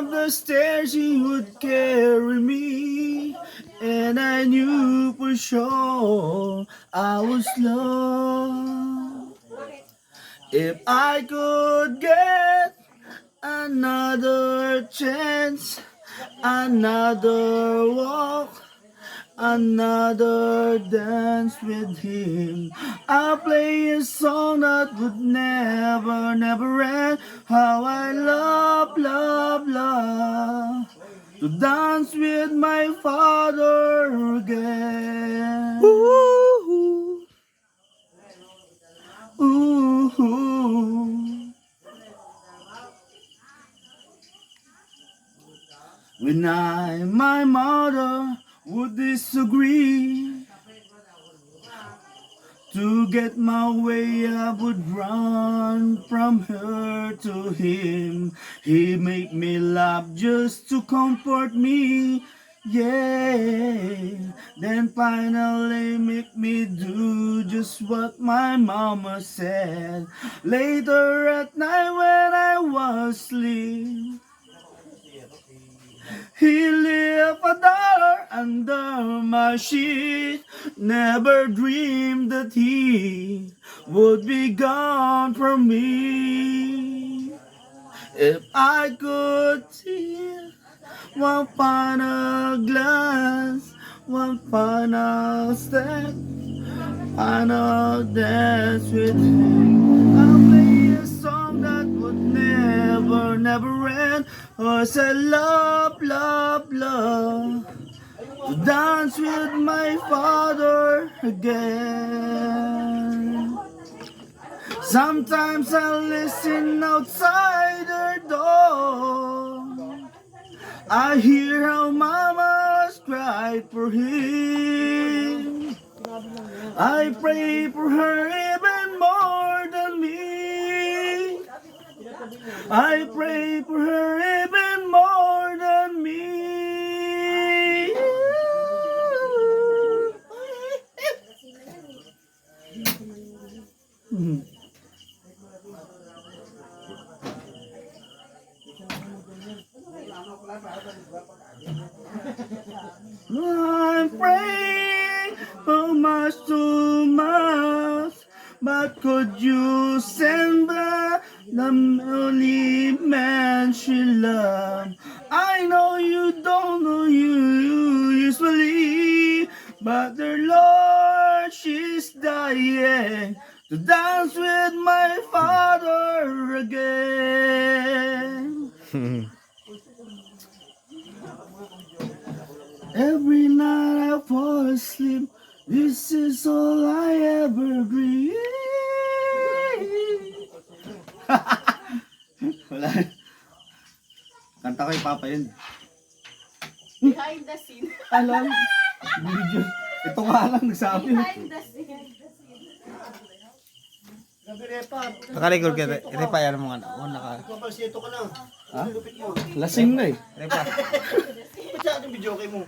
up the stairs he would carry me, and I knew for sure I was loved. If I could get another chance, another walk, another dance with him, I'll play a song that would never, never end. How I love, love, love to dance with my father again. Ooh, ooh, ooh. When my mother would disagree, to get my way I would run from her to him. He make me laugh just to comfort me, yeah. Then finally make me do just what my mama said. Later at night when I was asleep, he left $1 under my sheet. Never dreamed that he would be gone from me. If I could see one final glance, one final step, final dance with him, I'll play a song that would never, never end. I said love, love, love to dance with my father again. Sometimes I listen outside her door. I hear how mama's cried for him. I pray for her even more than me. I pray for her even more than me. I'm praying so much too much, but could you send back the only man she loved? I know you don't know you usually, but the Lord, she's dying to dance with my father again. Every night I fall asleep, this is all I ever dream. Wala. Kanta kay Papa yun. Behind the scene. Alam, video. Ito nga lang nagsabi. Behind the scene. Nakarecord ka. Repa, yan mo nga. Ito ka na. Ha? Lasing na eh. Repa. Ba't sa ating video kay mo?